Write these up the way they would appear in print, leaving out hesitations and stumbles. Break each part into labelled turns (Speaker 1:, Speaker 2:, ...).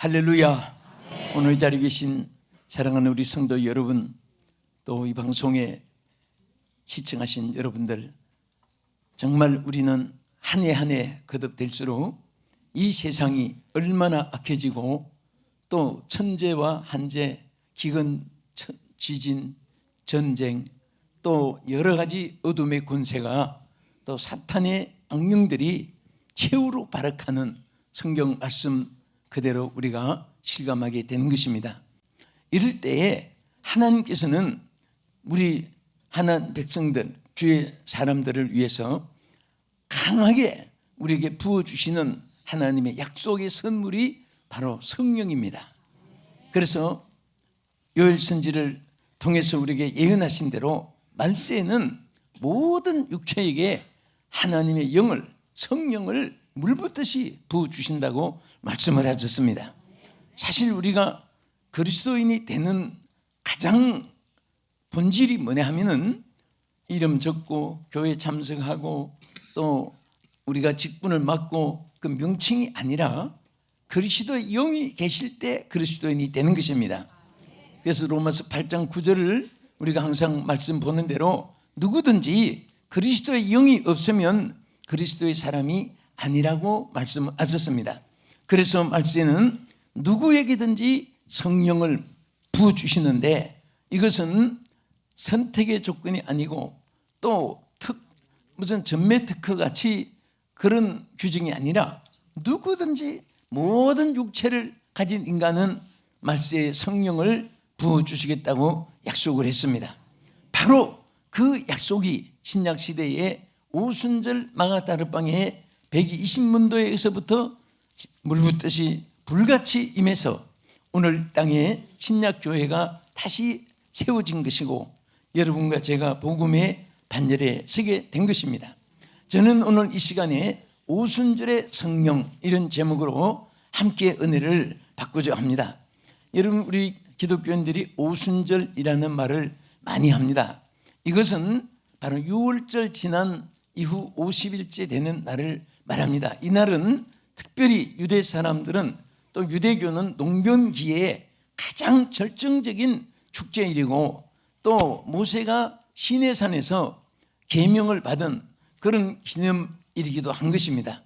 Speaker 1: 할렐루야. 오늘 이 자리에 계신 사랑하는 우리 성도 여러분, 또 이 방송에 시청하신 여러분들, 정말 우리는 한 해 한 해 거듭될수록 이 세상이 얼마나 악해지고 또 천재와 한재, 기근, 지진, 전쟁, 또 여러 가지 어둠의 권세가 또 사탄의 악령들이 최후로 발악하는 성경 말씀 그대로 우리가 실감하게 되는 것입니다. 이럴 때에 하나님께서는 우리 하나님 백성들, 주의 사람들을 위해서 강하게 우리에게 부어주시는 하나님의 약속의 선물이 바로 성령입니다. 그래서 요엘 선지를 통해서 우리에게 예언하신 대로 말세에는 모든 육체에게 하나님의 영을, 성령을 물붓듯이 부어주신다고 말씀을 하셨습니다. 사실 우리가 그리스도인이 되는 가장 본질이 뭐냐 하면은 이름 적고 교회 참석하고 또 우리가 직분을 맡고 그 명칭이 아니라 그리스도의 영이 계실 때 그리스도인이 되는 것입니다. 그래서 로마서 8장 9절을 우리가 항상 말씀 보는 대로 누구든지 그리스도의 영이 없으면 그리스도의 사람이 아니라고 말씀하셨습니다. 그래서 말세는 누구에게든지 성령을 부어주시는데 이것은 선택의 조건이 아니고 또 무슨 전매 특허 같이 그런 규정이 아니라 누구든지 모든 육체를 가진 인간은 말세에 성령을 부어주시겠다고 약속을 했습니다. 바로 그 약속이 신약시대에 오순절 마가다르방의 120문도에서부터 물붓듯이 불같이 임해서 오늘 땅에 신약교회가 다시 세워진 것이고 여러분과 제가 복음의 반열에 서게 된 것입니다. 저는 오늘 이 시간에 오순절의 성령 이런 제목으로 함께 은혜를 받고자 합니다. 여러분, 우리 기독교인들이 오순절이라는 말을 많이 합니다. 이것은 바로 6월절 지난 이후 50일째 되는 날을 말합니다. 이 날은 특별히 유대 사람들은 또 유대교는 농경기에 가장 절정적인 축제일이고 또 모세가 시내산에서 계명을 받은 그런 기념일이기도 한 것입니다.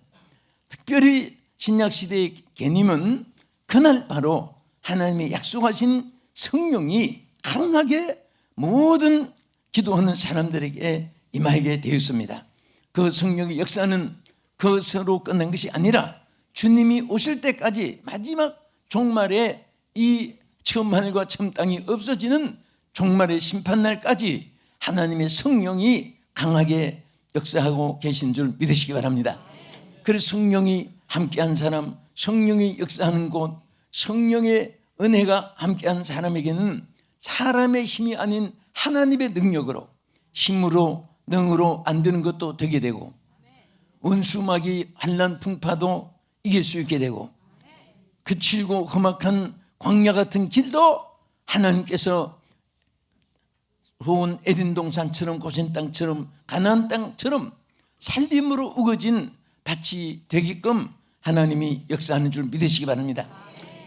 Speaker 1: 특별히 신약시대의 개념은 그날 바로 하나님의 약속하신 성령이 강하게 모든 기도하는 사람들에게 임하게 되었습니다. 그 성령의 역사는 그것으로 끝난 것이 아니라 주님이 오실 때까지 마지막 종말에 이 처음 하늘과 처음 땅이 없어지는 종말의 심판날까지 하나님의 성령이 강하게 역사하고 계신 줄 믿으시기 바랍니다. 그래서 성령이 함께한 사람, 성령이 역사하는 곳, 성령의 은혜가 함께한 사람에게는 사람의 힘이 아닌 하나님의 능력으로, 힘으로 능으로 안 되는 것도 되게 되고 원수마귀 환난 풍파도 이길 수 있게 되고 거칠고 험악한 광야 같은 길도 하나님께서 좋은 에덴 동산처럼 고센 땅처럼 가나안 땅처럼 살림으로 우거진 밭이 되게끔 하나님이 역사하는 줄 믿으시기 바랍니다.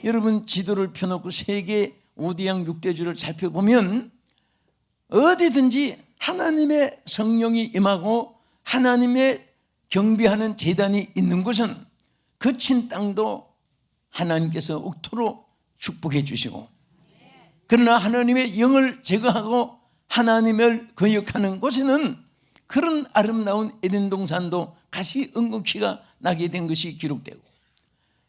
Speaker 1: 여러분, 지도를 펴놓고 세계 5대양 6대주를 살펴보면 어디든지 하나님의 성령이 임하고 하나님의 경배하는 제단이 있는 곳은 거친 땅도 하나님께서 옥토로 축복해 주시고, 그러나 하나님의 영을 제거하고 하나님을 거역하는 곳에는 그런 아름다운 에덴 동산도 가시 엉겅퀴가 나게 된 것이 기록되고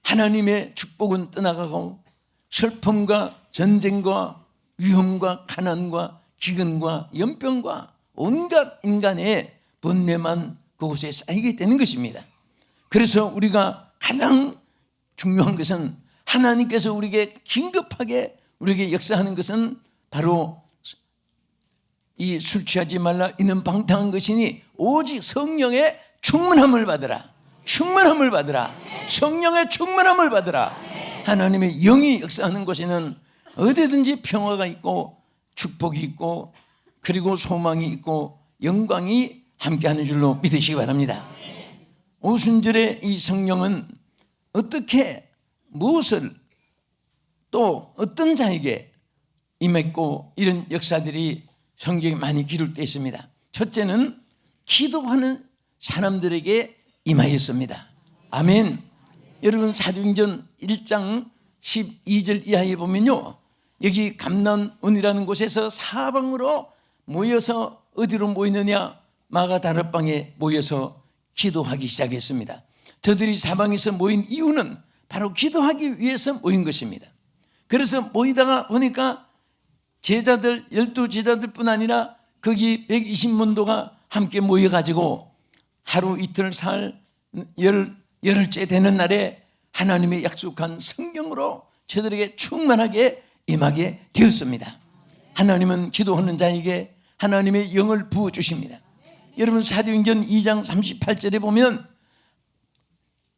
Speaker 1: 하나님의 축복은 떠나가고 슬픔과 전쟁과 위험과 가난과 기근과 연병과 온갖 인간의 번뇌만 그곳에 쌓이게 되는 것입니다. 그래서 우리가 가장 중요한 것은 하나님께서 우리에게 긴급하게 우리에게 역사하는 것은 바로 이 술 취하지 말라 이는 방탕한 것이니 오직 성령의 충만함을 받으라. 충만함을 받으라. 성령의 충만함을 받으라. 하나님의 영이 역사하는 곳에는 어디든지 평화가 있고 축복이 있고 그리고 소망이 있고 영광이 함께하는 줄로 믿으시기 바랍니다. 오순절의 이 성령은 어떻게 무엇을 또 어떤 자에게 임했고, 이런 역사들이 성경에 많이 기록되어 있습니다. 첫째는 기도하는 사람들에게 임하였습니다. 아멘. 여러분, 사도행전 1장 12절 이하에 보면요, 여기 감난원이라는 곳에서 사방으로 모여서, 어디로 모이느냐, 마가다락방에 모여서 기도하기 시작했습니다. 저들이 사방에서 모인 이유는 바로 기도하기 위해서 모인 것입니다. 그래서 모이다가 보니까 제자들, 12제자들뿐 아니라 거기 120문도가 함께 모여가지고 하루 이틀 살 열흘째 되는 날에 하나님의 약속한 성령으로 저들에게 충만하게 임하게 되었습니다. 하나님은 기도하는 자에게 하나님의 영을 부어주십니다. 여러분, 사도행전 2장 38절에 보면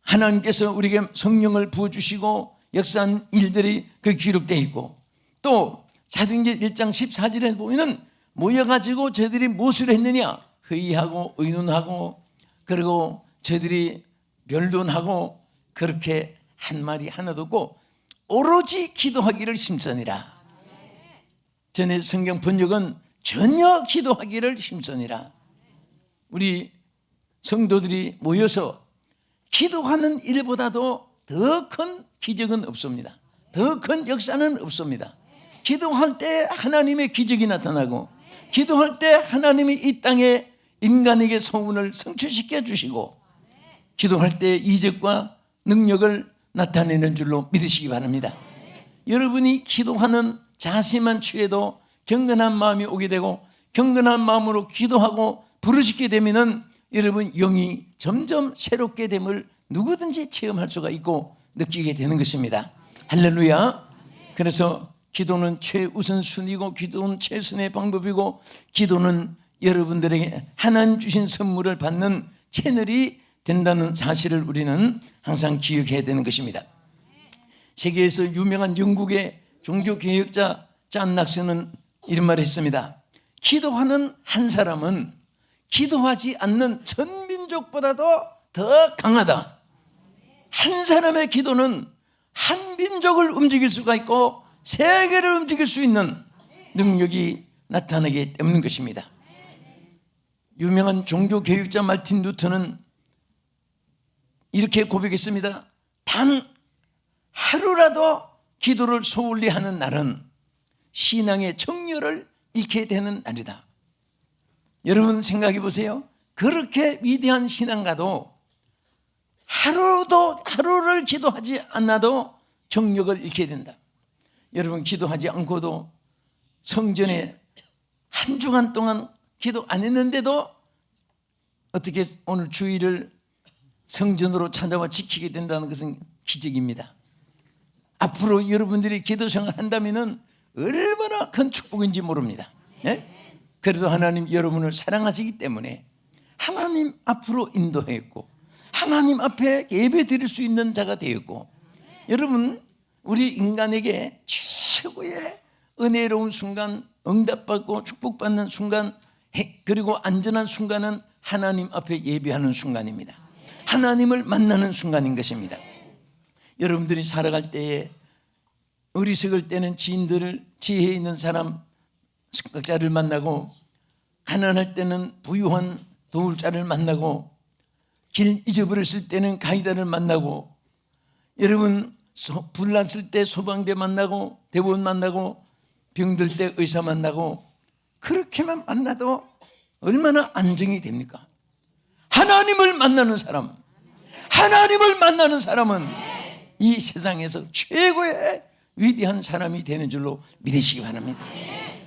Speaker 1: 하나님께서 우리에게 성령을 부어주시고 역사한 일들이 그 기록되어 있고, 또 사도행전 1장 14절에 보면 모여가지고 저들이 무엇을 했느냐, 회의하고 의논하고, 그리고 저들이 변론하고, 그렇게 한 말이 하나도 없고 오로지 기도하기를 힘쓰니라. 전에 성경 번역은 전혀 기도하기를 힘쓰니라. 우리 성도들이 모여서 기도하는 일보다도 더 큰 기적은 없습니다. 더 큰 역사는 없습니다. 기도할 때 하나님의 기적이 나타나고, 기도할 때 하나님이 이 땅에 인간에게 소원을 성취시켜 주시고, 기도할 때 이적과 능력을 나타내는 줄로 믿으시기 바랍니다. 여러분이 기도하는 자세만 취해도 경건한 마음이 오게 되고, 경건한 마음으로 기도하고 부르짖게 되면은 여러분 영이 점점 새롭게 됨을 누구든지 체험할 수가 있고 느끼게 되는 것입니다. 할렐루야. 그래서 기도는 최우선순위고, 기도는 최선의 방법이고, 기도는 여러분들에게 하나님 주신 선물을 받는 채널이 된다는 사실을 우리는 항상 기억해야 되는 것입니다. 세계에서 유명한 영국의 종교개혁자 잔 낙스는 이런 말을 했습니다. 기도하는 한 사람은 기도하지 않는 전 민족보다도 더 강하다. 한 사람의 기도는 한 민족을 움직일 수가 있고 세계를 움직일 수 있는 능력이 나타나게 되는 것입니다. 유명한 종교개혁자 마틴 루터는 이렇게 고백했습니다. 단 하루라도 기도를 소홀히 하는 날은 신앙의 정열을 잃게 되는 날이다. 여러분 생각해 보세요. 그렇게 위대한 신앙가도 하루를 기도하지 않아도 정력을 잃게 된다. 여러분, 기도하지 않고도 성전에 한 주간 동안 기도 안 했는데도 어떻게 오늘 주일을 성전으로 찾아와 지키게 된다는 것은 기적입니다. 앞으로 여러분들이 기도 생활을 한다면 얼마나 큰 축복인지 모릅니다. 네? 그래도 하나님 여러분을 사랑하시기 때문에 하나님 앞으로 인도했고, 하나님 앞에 예배 드릴 수 있는 자가 되었고, 여러분, 우리 인간에게 최고의 은혜로운 순간, 응답받고 축복받는 순간, 그리고 안전한 순간은 하나님 앞에 예배하는 순간입니다. 하나님을 만나는 순간인 것입니다. 여러분들이 살아갈 때에 어리석을 때는 지인들을, 지혜 있는 사람, 각자를 만나고, 가난할 때는 부유한 도울 자를 만나고, 길 잊어버렸을 때는 가이드를 만나고, 여러분 불났을 때 소방대 만나고, 대원 만나고, 병들 때 의사 만나고, 그렇게만 만나도 얼마나 안정이 됩니까? 하나님을 만나는 사람, 하나님을 만나는 사람은 이 세상에서 최고의 위대한 사람이 되는 줄로 믿으시기 바랍니다.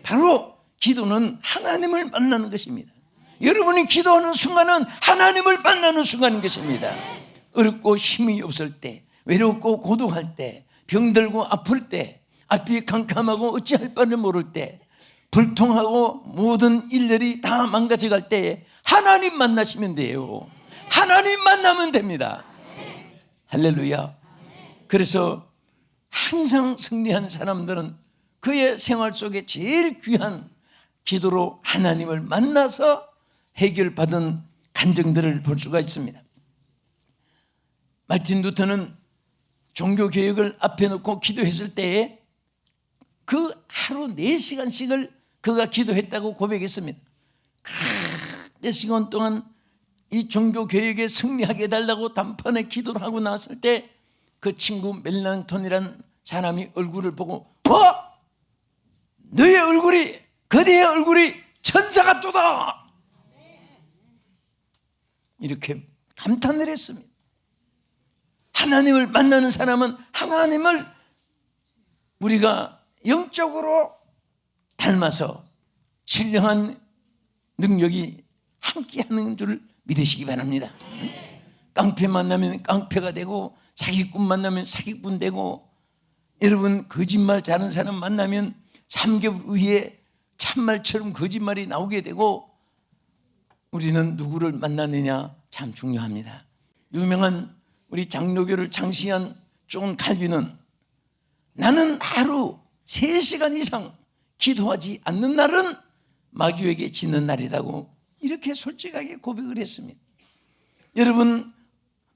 Speaker 1: 바로 기도는 하나님을 만나는 것입니다. 여러분이 기도하는 순간은 하나님을 만나는 순간인 것입니다. 어렵고 힘이 없을 때, 외롭고 고독할 때, 병들고 아플 때, 앞이 캄캄하고 어찌할 바를 모를 때, 불통하고 모든 일들이 다 망가져갈 때에 하나님 만나시면 돼요. 하나님 만나면 됩니다. 할렐루야. 그래서 항상 승리한 사람들은 그의 생활 속에 제일 귀한 기도로 하나님을 만나서 해결받은 간증들을 볼 수가 있습니다. 마틴 루터는 종교개혁을 앞에 놓고 기도했을 때에 그 하루 4시간씩을 그가 기도했다고 고백했습니다. 4시간 동안 이 종교개혁에 승리하게 해달라고 단판에 기도를 하고 나왔을 때 그 친구 멜랑톤이란 사람이 얼굴을 보고 너의 얼굴이, 그대의 얼굴이 천사 같도다, 이렇게 감탄을 했습니다. 하나님을 만나는 사람은 하나님을 우리가 영적으로 닮아서 신령한 능력이 함께하는 줄 믿으시기 바랍니다. 깡패 만나면 깡패가 되고, 사기꾼 만나면 사기꾼 되고, 여러분 거짓말 잘하는 사람 만나면 3개월 후에 참말처럼 거짓말이 나오게 되고, 우리는 누구를 만나느냐 참 중요합니다. 유명한 우리 장로교를 창시한 존 칼빈은 나는 하루 3시간 이상 기도하지 않는 날은 마귀에게 지는 날이라고 이렇게 솔직하게 고백을 했습니다. 여러분,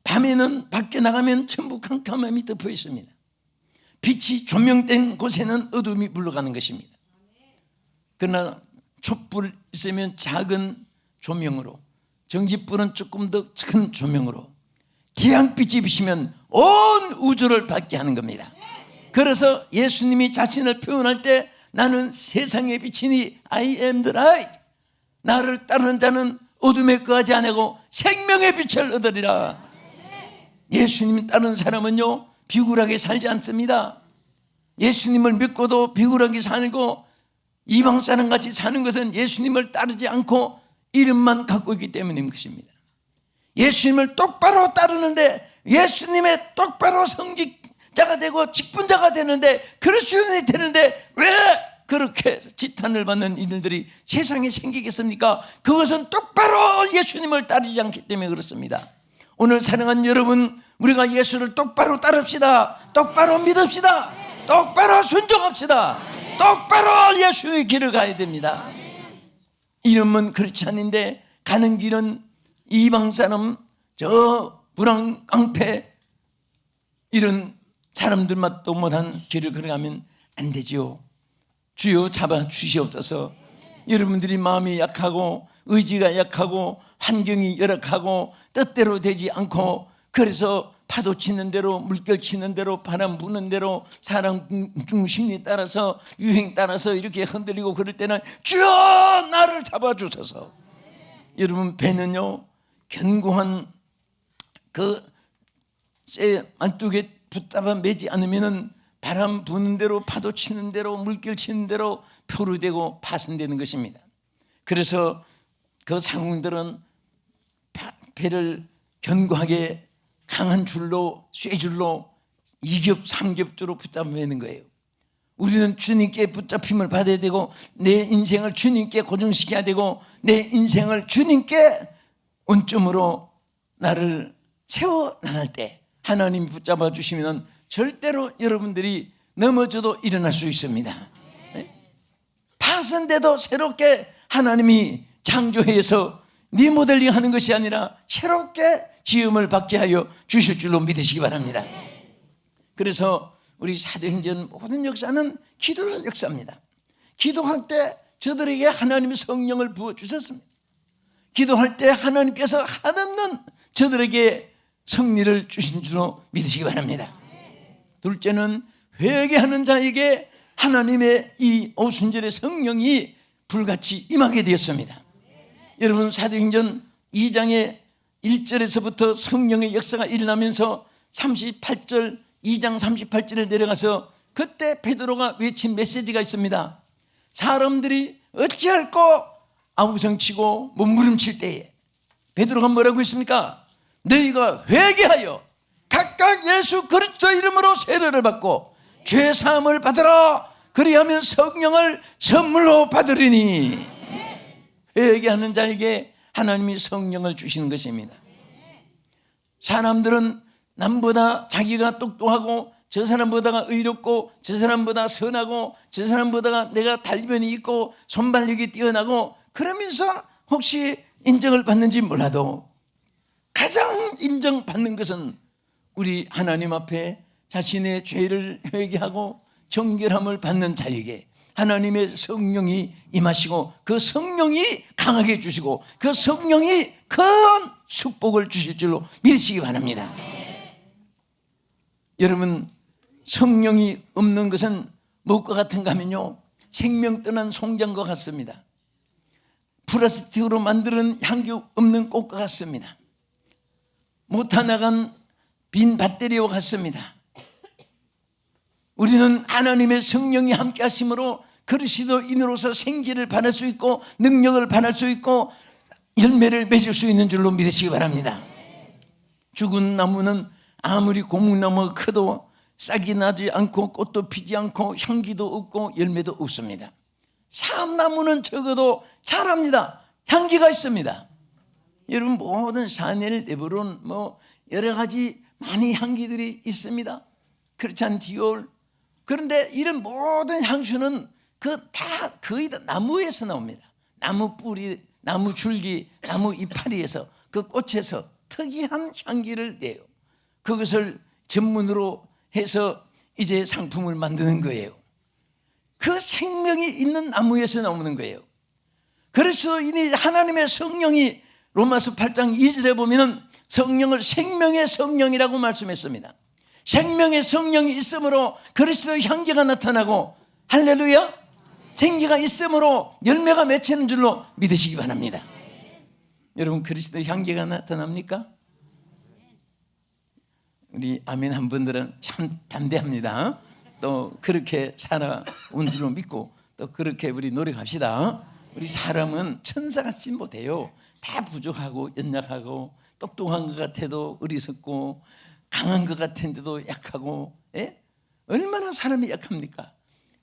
Speaker 1: 밤에는 밖에 나가면 전부 캄캄함이 덮여 있습니다. 빛이 조명된 곳에는 어둠이 물러가는 것입니다. 그러나 촛불 있으면 작은 조명으로, 전기불은 조금 더 큰 조명으로 태양빛이 비치면 온 우주를 밝게 하는 겁니다. 그래서 예수님이 자신을 표현할 때 나는 세상의 빛이니 I am the light, 나를 따르는 자는 어둠에 거하지 아니하고 생명의 빛을 얻으리라. 예수님 따르는 사람은요 비굴하게 살지 않습니다. 예수님을 믿고도 비굴하게 살고 이방 사람같이 사는 것은 예수님을 따르지 않고 이름만 갖고 있기 때문인 것입니다. 예수님을 똑바로 따르는데, 예수님의 똑바로 성직자가 되고 직분자가 되는데, 그리스도인이 되는데 왜 그렇게 지탄을 받는 일들이 세상에 생기겠습니까? 그것은 똑바로 예수님을 따르지 않기 때문에 그렇습니다. 오늘 사랑하는 여러분, 우리가 예수를 똑바로 따릅시다. 똑바로 믿읍시다. 똑바로 순종합시다. 똑바로 예수의 길을 가야 됩니다. 이름은 그렇지 않은데 가는 길은 이방 사람, 저 불황 깡패 이런 사람들만 또 못한 길을 걸어가면 안 되지요. 주여 잡아 주시옵소서. 여러분들이 마음이 약하고 의지가 약하고 환경이 열악하고 뜻대로 되지 않고, 그래서 파도 치는 대로, 물결 치는 대로, 바람 부는 대로, 사람 중심에 따라서, 유행 따라서 이렇게 흔들리고 그럴 때는 주여 나를 잡아주소서. 여러분, 배는요 견고한 그 쇠 말뚝에 붙잡아 매지 않으면은 바람 부는 대로, 파도 치는 대로, 물결 치는 대로 표류되고 파손되는 것입니다. 그래서 그 상공들은 배를 견고하게 강한 줄로, 쇠줄로 2겹, 3겹으로 붙잡아 매는 거예요. 우리는 주님께 붙잡힘을 받아야 되고, 내 인생을 주님께 고정시켜야 되고, 내 인생을 주님께 원점으로 나를 세워 나갈 때 하나님이 붙잡아 주시면 절대로 여러분들이 넘어져도 일어날 수 있습니다. 파손돼도 새롭게 하나님이 창조해서 리모델링 하는 것이 아니라 새롭게 지음을 받게 하여 주실 줄로 믿으시기 바랍니다. 그래서 우리 사도행전 모든 역사는 기도의 역사입니다. 기도할 때 저들에게 하나님의 성령을 부어주셨습니다. 기도할 때 하나님께서 한없는 저들에게 승리를 주신 줄로 믿으시기 바랍니다. 둘째는 회개하는 자에게 하나님의 이 오순절의 성령이 불같이 임하게 되었습니다. 여러분, 사도행전 2장의 1절에서부터 성령의 역사가 일어나면서 38절, 2장 38절에 내려가서 그때 베드로가 외친 메시지가 있습니다. 사람들이 어찌할꼬 아우성치고 몸부림칠 때에 베드로가 뭐라고 했습니까? 너희가 회개하여 각각 예수 그리스도 이름으로 세례를 받고 죄 사함을 받으라. 그리하면 성령을 선물로 받으리니. 회개하는 자에게 하나님이 성령을 주시는 것입니다. 사람들은 남보다 자기가 똑똑하고, 저 사람보다가 의롭고, 저 사람보다 선하고, 저 사람보다가 내가 달변이 있고 손발력이 뛰어나고, 그러면서 혹시 인정을 받는지 몰라도 가장 인정받는 것은 우리 하나님 앞에 자신의 죄를 회개하고 정결함을 받는 자에게 하나님의 성령이 임하시고 그 성령이 강하게 해주시고 그 성령이 큰 축복을 주실 줄로 믿으시기 바랍니다. 여러분, 성령이 없는 것은 무엇과 같은가 하면요, 생명 떠난 송장과 같습니다. 플라스틱으로 만드는 향기 없는 꽃과 같습니다. 못타 나간 빈 밭대리와 같습니다. 우리는 하나님의 성령이 함께 하심으로 그리스도인으로서 생기를 받을 수 있고 능력을 받을 수 있고 열매를 맺을 수 있는 줄로 믿으시기 바랍니다. 죽은 나무는 아무리 고목나무가 커도 싹이 나지 않고 꽃도 피지 않고 향기도 없고 열매도 없습니다. 산나무는 적어도 자랍니다. 향기가 있습니다. 여러분, 모든 샤넬, 레브론 여러 가지 많이 향기들이 있습니다. 크리스찬 디올. 그런데 이런 모든 향수는 다 거의 다 나무에서 나옵니다. 나무 뿌리, 나무 줄기, 나무 이파리에서 그 꽃에서 특이한 향기를 내요. 그것을 전문으로 해서 이제 상품을 만드는 거예요. 그 생명이 있는 나무에서 나오는 거예요. 그래서 이 하나님의 성령이 로마서 8장 2절에 보면 성령을 생명의 성령이라고 말씀했습니다. 생명의 성령이 있으므로 그리스도의 향기가 나타나고, 할렐루야, 생기가 있으므로 열매가 맺히는 줄로 믿으시기 바랍니다. 여러분, 그리스도의 향기가 나타납니까? 우리 아멘 한 분들은 참 담대합니다. 또 그렇게 살아온 줄로 믿고 또 그렇게 우리 노력합시다. 우리 사람은 천사같이 못해요. 다 부족하고 연약하고 똑똑한 것 같아도 어리석고 강한 것 같은데도 약하고, 예? 얼마나 사람이 약합니까?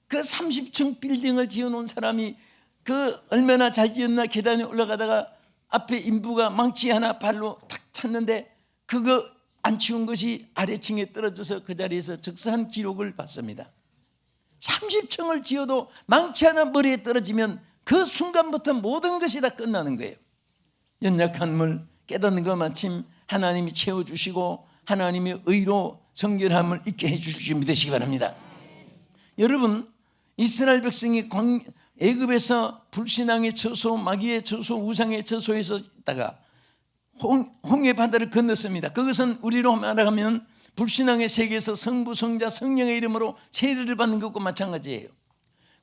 Speaker 1: 그 30층 빌딩을 지어놓은 사람이 그 얼마나 잘 지었나 계단에 올라가다가 앞에 인부가 망치 하나 발로 탁 찼는데 그거 안 치운 것이 아래층에 떨어져서 그 자리에서 즉사한 기록을 받습니다. 30층을 지어도 망치 하나 머리에 떨어지면 그 순간부터 모든 것이 다 끝나는 거예요. 연약함을 깨닫는 것 마침 하나님이 채워주시고 하나님의 의로 성결함을 있게 해주실 줄 믿으시기 바랍니다. 여러분, 이스라엘 백성이 애굽에서 불신앙의 처소, 마귀의 처소, 우상의 처소에서 있다가 홍해 바다를 건넜습니다. 그것은 우리로 말하면 불신앙의 세계에서 성부, 성자, 성령의 이름으로 세례를 받는 것과 마찬가지예요.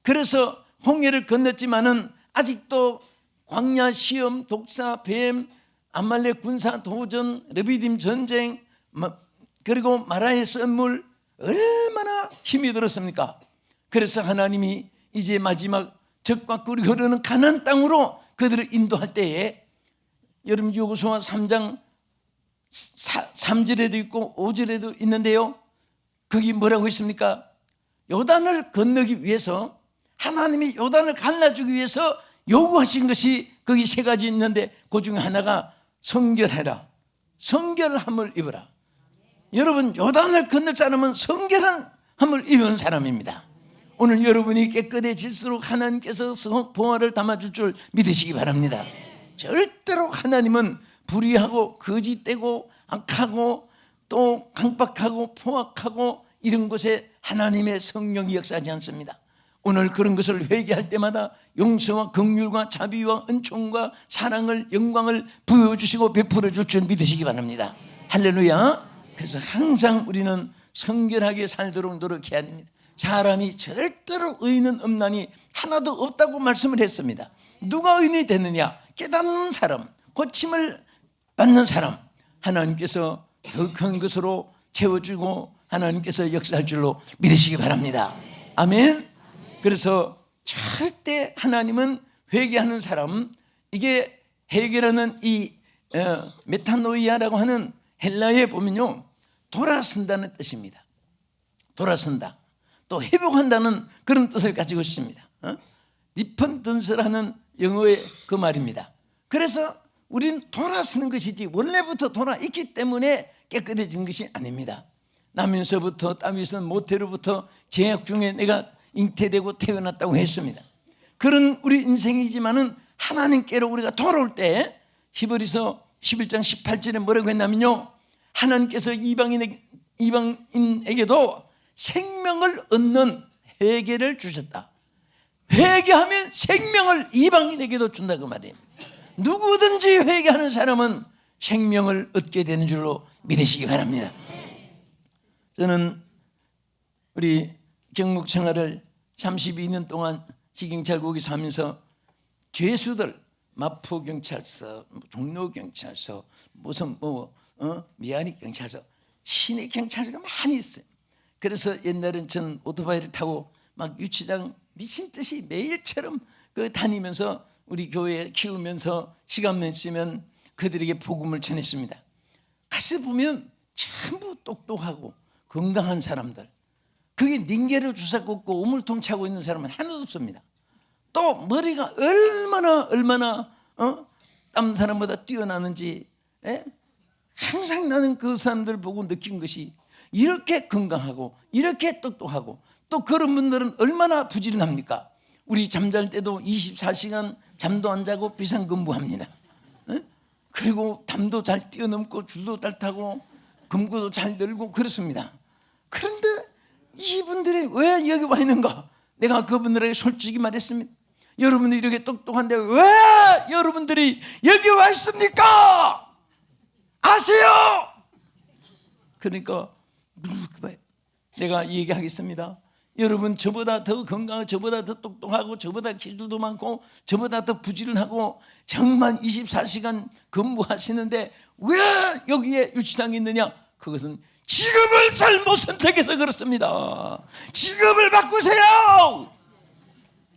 Speaker 1: 그래서 홍해를 건넜지만은 아직도 광야 시험, 독사, 뱀, 아말렉 군사 도전, 르비딤 전쟁, 그리고 마라의 썰물, 얼마나 힘이 들었습니까? 그래서 하나님이 이제 마지막 적과 꿀이 흐르는 가나안 땅으로 그들을 인도할 때에, 여러분 여호수아 3장 3절에도 있고 5절에도 있는데요, 거기 뭐라고 있습니까? 요단을 건너기 위해서 하나님이 요단을 갈라주기 위해서 요구하신 것이 거기 세 가지 있는데 그 중에 하나가 성결해라, 성결함을 입어라. 여러분, 요단을 건널 사람은 성결함을 입은 사람입니다. 오늘 여러분이 깨끗해질수록 하나님께서 보화를 담아줄 줄 믿으시기 바랍니다. 절대로 하나님은 불의하고 거짓되고 악하고 또 강박하고 포악하고 이런 곳에 하나님의 성령이 역사하지 않습니다. 오늘 그런 것을 회개할 때마다 용서와 긍휼과 자비와 은총과 사랑을, 영광을 부여주시고 베풀어 줄 줄 믿으시기 바랍니다. 할렐루야. 그래서 항상 우리는 성결하게 살도록 노력해야 됩니다. 사람이 절대로 의인은 없나니 하나도 없다고 말씀을 했습니다. 누가 의인이 되느냐? 깨닫는 사람, 고침을 받는 사람, 하나님께서 더 큰 것으로 채워주고 하나님께서 역사할 줄로 믿으시기 바랍니다. 아멘. 그래서 절대 하나님은 회개하는 사람, 이게 해결하는 이 메타노이아라고 하는 헬라어에 보면요, 돌아선다는 뜻입니다. 돌아선다, 또 회복한다는 그런 뜻을 가지고 있습니다. 리펀던스라는 영어의 그 말입니다. 그래서 우리는 돌아서는 것이지 원래부터 돌아있기 때문에 깨끗해진 것이 아닙니다. 나면서부터 다윗은 모태로부터 제약 중에 내가 잉태되고 태어났다고 했습니다. 그런 우리 인생이지만은 하나님께로 우리가 돌아올 때 히브리서 11장 18절에 뭐라고 했냐면요, 하나님께서 이방인에게도 생명을 얻는 회개를 주셨다. 회개하면 생명을 이방인에게도 준다고 말이에요. 누구든지 회개하는 사람은 생명을 얻게 되는 줄로 믿으시기 바랍니다. 저는 우리 경북 생활을 32년 동안 지경찰 거기서 하면서 죄수들, 마포경찰서, 종로경찰서, 무슨 미아리경찰서, 시내경찰서가 많이 있어요. 그래서 옛날엔 전 오토바이를 타고 막 유치장 미친 듯이 매일처럼 다니면서 우리 교회 키우면서 시간만 있으면 그들에게 복음을 전했습니다. 가서 보면 전부 똑똑하고 건강한 사람들, 그게 닌게를 주사 꽂고 우물통 차고 있는 사람은 하나도 없습니다. 또 머리가 얼마나 다른 사람보다 뛰어나는지, 항상 나는 그 사람들 보고 느낀 것이 이렇게 건강하고 이렇게 똑똑하고, 또 그런 분들은 얼마나 부지런합니까? 우리 잠잘 때도 24시간 잠도 안 자고 비상근무합니다. 그리고 담도 잘 뛰어넘고 줄도 잘 타고 금구도 잘 들고 그렇습니다. 그런데 이분들이 왜 여기 와 있는가? 내가 그분들에게 솔직히 말했습니다. 여러분들이 이렇게 똑똑한데 왜 여러분들이 여기 와 있습니까? 아세요? 그러니까 내가 얘기하겠습니다. 여러분, 저보다 더 건강하고 저보다 더 똑똑하고 저보다 기술도 많고 저보다 더 부지런하고 정말 24시간 근무하시는데 왜 여기에 유치장이 있느냐? 그것은 직업을 잘못 선택해서 그렇습니다. 직업을 바꾸세요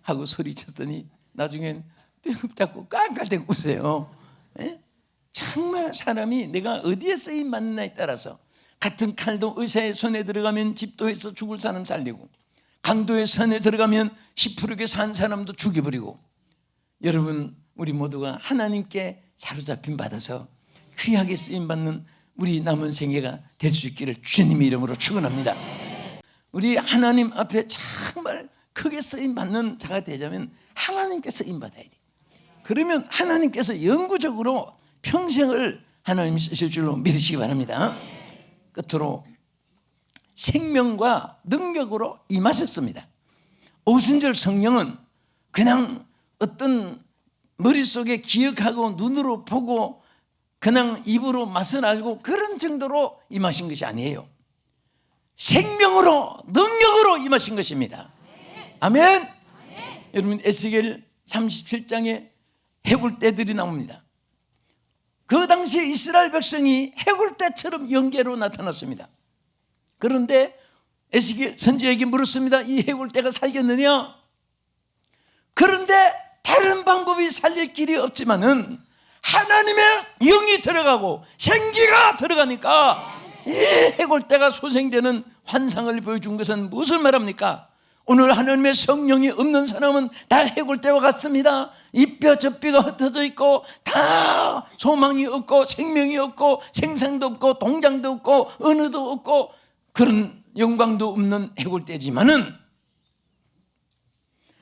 Speaker 1: 하고 소리쳤더니 나중엔 뼈 잡고 깡깡대고 웃어요. 정말 사람이 내가 어디에 쓰임 받느냐에 따라서, 같은 칼도 의사의 손에 들어가면 집도해서 죽을 사람 살리고, 강도의 손에 들어가면 시퍼렇게 산 사람도 죽여버리고, 여러분, 우리 모두가 하나님께 사로잡힘 받아서 귀하게 쓰임받는 우리 남은 생애가 될 수 있기를 주님의 이름으로 축원합니다. 우리 하나님 앞에 정말 크게 쓰임받는 자가 되자면 하나님께 쓰임받아야 돼요. 그러면 하나님께서 영구적으로 평생을 하나님이 쓰실 줄로 믿으시기 바랍니다. 끝으로 생명과 능력으로 임하셨습니다. 오순절 성령은 그냥 어떤 머릿속에 기억하고 눈으로 보고 그냥 입으로 맛을 알고 그런 정도로 임하신 것이 아니에요. 생명으로 능력으로 임하신 것입니다. 아멘. 여러분, 에스겔 37장에 해골떼들이 나옵니다. 그 당시에 이스라엘 백성이 해골떼처럼 영계로 나타났습니다. 그런데 에스겔 선지자에게 물었습니다. 이 해골떼가 살겠느냐? 그런데 다른 방법이 살릴 길이 없지만은 하나님의 영이 들어가고 생기가 들어가니까 이 해골떼가 소생되는 환상을 보여준 것은 무엇을 말합니까? 오늘 하나님의 성령이 없는 사람은 다 해골떼와 같습니다. 이 뼈 저 뼈가 흩어져 있고 다 소망이 없고 생명이 없고 생산도 없고 동장도 없고 언어도 없고 그런 영광도 없는 해골떼지만은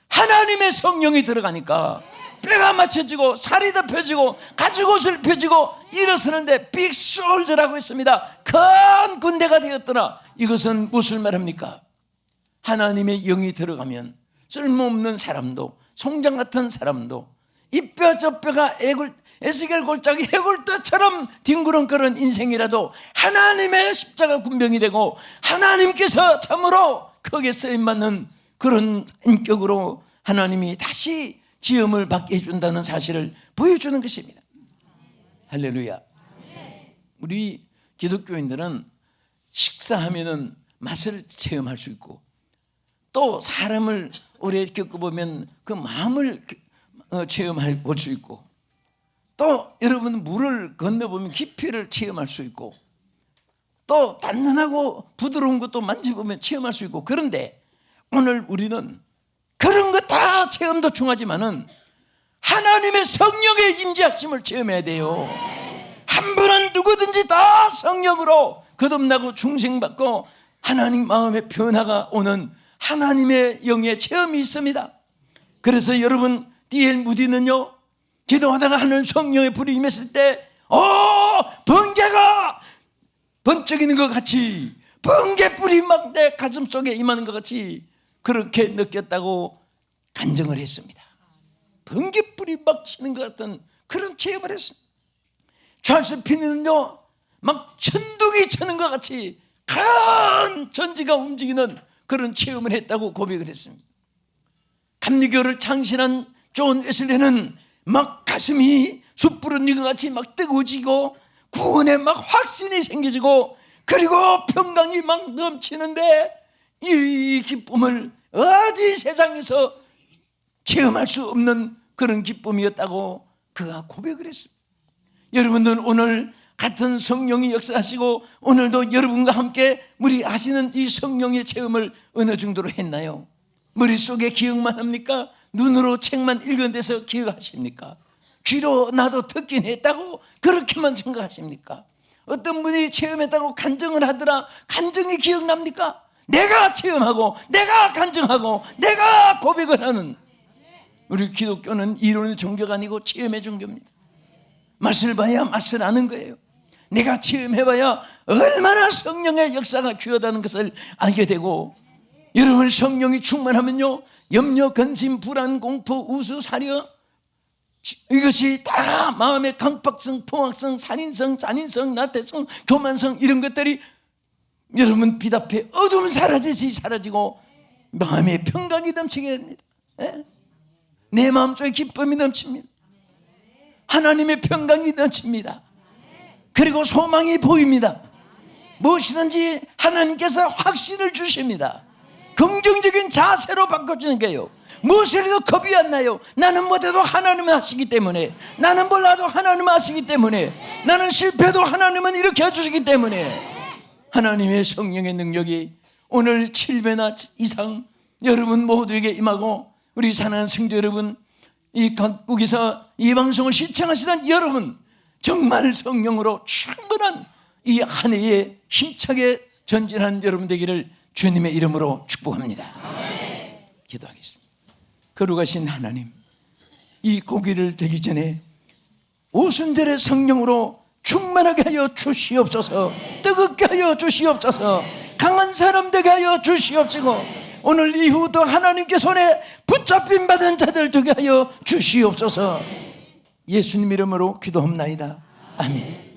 Speaker 1: 하나님의 성령이 들어가니까 뼈가 맞춰지고 살이 더 펴지고 가죽옷을 펴지고 일어서는데 빅솔저라고 했습니다. 큰 군대가 되었더라. 이것은 무엇을 말합니까? 하나님의 영이 들어가면 쓸모없는 사람도 송장 같은 사람도 이 뼈 저 뼈가 에스겔 골짜기 해골떼처럼 뒹구렁거리는 인생이라도 하나님의 십자가 군병이 되고 하나님께서 참으로 크게 쓰임받는 그런 인격으로 하나님이 다시 지음을 받게 해준다는 사실을 보여주는 것입니다. 할렐루야. 우리 기독교인들은 식사하면은 맛을 체험할 수 있고 또 사람을 오래 겪어보면 그 마음을 체험할 수 있고 또 여러분 물을 건너보면 깊이를 체험할 수 있고 또 단단하고 부드러운 것도 만져보면 체험할 수 있고 그런데 오늘 우리는 그런 거 다 체험도 중하지만은 하나님의 성령의 임재하심을 체험해야 돼요. 한 분은 누구든지 다 성령으로 거듭나고 중생받고 하나님 마음의 변화가 오는 하나님의 영의 체험이 있습니다. 그래서 여러분 D.L. 무디는요 기도하다가 하는 성령의 불이 임했을 때 번개가 번쩍이는 것 같이 번개불이 막 내 가슴 속에 임하는 것 같이 그렇게 느꼈다고 간증을 했습니다. 번개불이 막 치는 것 같은 그런 체험을 했습니다. 찰스 피니는요, 막 천둥이 치는 것 같이 큰 전지가 움직이는 그런 체험을 했다고 고백을 했습니다. 감리교를 창신한 존 웨슬리는 막 가슴이 숯불은 것 같이 막 뜨거워지고 구원에 막 확신이 생겨지고 그리고 평강이 막 넘치는데 이 기쁨을 어디 세상에서 체험할 수 없는 그런 기쁨이었다고 그가 고백을 했습니다. 여러분들 오늘 같은 성령이 역사하시고 오늘도 여러분과 함께 우리 하시는 이 성령의 체험을 어느 정도로 했나요? 머릿속에 기억만 합니까? 눈으로 책만 읽은 데서 기억하십니까? 귀로 나도 듣긴 했다고 그렇게만 생각하십니까? 어떤 분이 체험했다고 간증을 하더라. 간증이 기억납니까? 내가 체험하고 내가 간증하고 내가 고백을 하는, 우리 기독교는 이론의 종교가 아니고 체험의 종교입니다. 맛을 봐야 맛을 아는 거예요. 내가 체험해봐야 얼마나 성령의 역사가 귀하다는 것을 알게 되고, 여러분 성령이 충만하면요, 염려, 근심, 불안, 공포, 우수, 사려, 이것이 다 마음의 강박성, 포악성, 살인성, 잔인성, 나태성, 교만성, 이런 것들이 여러분 빛 앞에 어둠 사라지지 사라지고 마음의 평강이 넘치게 됩니다. 내 마음속에 기쁨이 넘칩니다. 하나님의 평강이 넘칩니다. 그리고 소망이 보입니다. 무엇이든지 하나님께서 확신을 주십니다. 긍정적인 자세로 바꿔주는 거예요. 무엇을 해도 겁이 안 나요. 나는 못해도 하나님은 하시기 때문에, 나는 몰라도 하나님은 하시기 때문에, 나는 실패도 하나님은 일으켜 주시기 때문에, 하나님의 성령의 능력이 오늘 7배나 이상 여러분 모두에게 임하고, 우리 사랑하는 성도 여러분, 이 각국에서 이 방송을 시청하시던 여러분, 정말 성령으로 충분한 이 한 해에 힘차게 전진하는 여러분 되기를 주님의 이름으로 축복합니다. 기도하겠습니다. 거룩하신 하나님, 이 고기를 드기 전에 오순절의 성령으로 충만하게 하여 주시옵소서. 뜨겁게 하여 주시옵소서. 강한 사람 되게 하여 주시옵시고, 오늘 이후도 하나님께 손에 붙잡힘 받은 자들 되게 하여 주시옵소서. 예수님 이름으로 기도합나이다. 아멘.